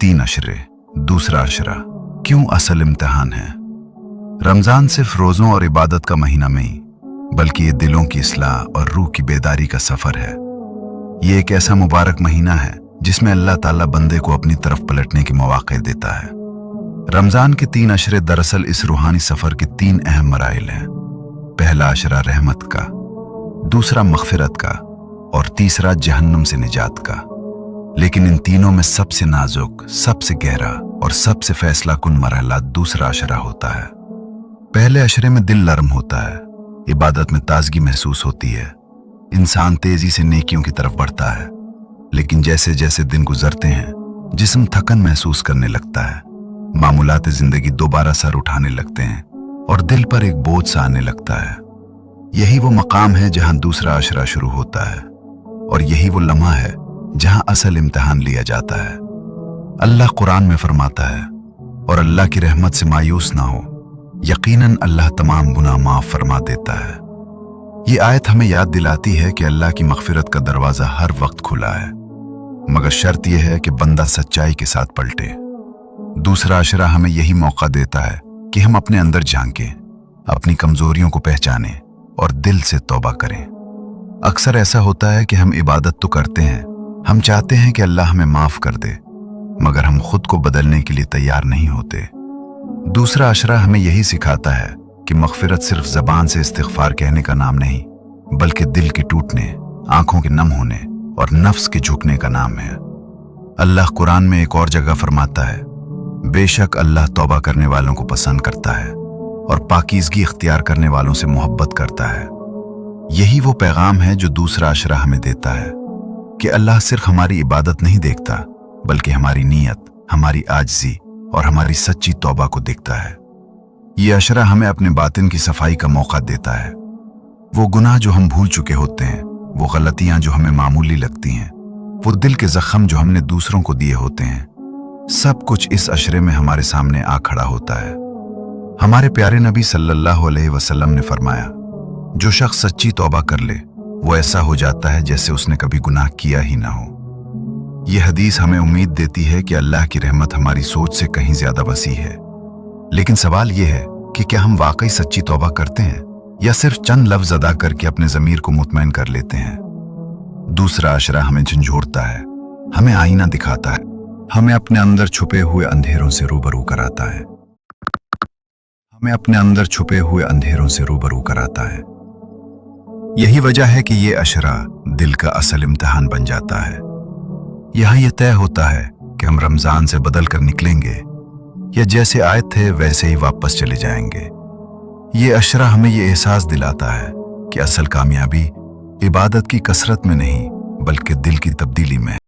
तीन अशरे, दूसरा अशरा क्यों असल इम्तिहान है। रमजान सिर्फ रोजों और इबादत का महीना नहीं, बल्कि ये दिलों की इस्लाह और रूह की बेदारी का सफर है। ये एक ऐसा मुबारक महीना है जिसमें अल्लाह ताला बंदे को अपनी तरफ पलटने के मौके देता है। रमजान के तीन अशरे दरअसल इस रूहानी सफर के तीन अहम मराइल हैं। पहला अशरा रहमत का, दूसरा मगफिरत का और तीसरा जहन्नुम से निजात का। लेकिन इन तीनों में सबसे नाजुक, सबसे गहरा और सबसे फैसला कुन मरहला दूसरा अशरा होता है। पहले अशरे में दिल नरम होता है, इबादत में ताजगी महसूस होती है, इंसान तेजी से नेकियों की तरफ बढ़ता है। लेकिन जैसे जैसे दिन गुजरते हैं, जिस्म थकन महसूस करने लगता है, मामूलात जिंदगी दोबारा सर उठाने लगते हैं और दिल पर एक बोझ सा आने लगता है। यही वो मकाम है जहां दूसरा अशरा शुरू होता है और यही वो लम्हा है जहां असल इम्तिहान लिया जाता है। अल्लाह कुरान में फरमाता है, और अल्लाह की रहमत से मायूस ना हो, यकीनन अल्लाह तमाम गुनाह माफ फरमा देता है। ये आयत हमें याद दिलाती है कि अल्लाह की मगफिरत का दरवाजा हर वक्त खुला है, मगर शर्त यह है कि बंदा सच्चाई के साथ पलटे। दूसरा अशरा हमें यही मौका देता है कि हम अपने अंदर झांकें, अपनी कमजोरियों को पहचानें और दिल से तौबा करें। अक्सर ऐसा होता है कि हम इबादत तो करते हैं, हम चाहते हैं कि अल्लाह हमें माफ कर दे, मगर हम खुद को बदलने के लिए तैयार नहीं होते। दूसरा अशरा हमें यही सिखाता है कि मगफिरत सिर्फ जबान से इस्तिग़फार कहने का नाम नहीं, बल्कि दिल के टूटने, आंखों के नम होने और नफ्स के झुकने का नाम है। अल्लाह कुरान में एक और जगह फरमाता है, बेशक अल्लाह तौबा करने वालों को पसंद करता है और पाकीज़गी इख्तियार करने वालों से मोहब्बत करता है। यही वो पैगाम है जो दूसरा अशरा हमें देता है कि अल्लाह सिर्फ हमारी इबादत नहीं देखता, बल्कि हमारी नीयत, हमारी आजिज़ी और हमारी सच्ची तौबा को देखता है। ये अशरा हमें अपने बातिन की सफाई का मौका देता है। वो गुनाह जो हम भूल चुके होते हैं, वो गलतियां जो हमें मामूली लगती हैं, वो दिल के जख्म जो हमने दूसरों को दिए होते हैं, सब कुछ इस अशरे में हमारे सामने आ खड़ा होता है। हमारे प्यारे नबी सल्लल्लाहु अलैहि वसल्लम ने फरमाया, जो शख्स सच्ची तौबा कर ले, वो ऐसा हो जाता है जैसे उसने कभी गुनाह किया ही ना हो। यह हदीस हमें उम्मीद देती है कि अल्लाह की रहमत हमारी सोच से कहीं ज्यादा वसी है। लेकिन सवाल यह है कि क्या हम वाकई सच्ची तौबा करते हैं या सिर्फ चंद लफ्ज अदा करके अपने ज़मीर को मुतमईन कर लेते हैं। दूसरा अशरा हमें झंझोड़ता है, हमें आईना दिखाता है, हमें अपने अंदर छुपे हुए अंधेरों से रूबरू कराता है। हमें अपने अंदर छुपे हुए अंधेरों से रूबरू कराता है। यही वजह है कि ये अशरा दिल का असल इम्तिहान बन जाता है। यहाँ यह तय होता है कि हम रमजान से बदल कर निकलेंगे या जैसे आए थे वैसे ही वापस चले जाएंगे। ये अशरा हमें ये एहसास दिलाता है कि असल कामयाबी इबादत की कसरत में नहीं, बल्कि दिल की तब्दीली में है।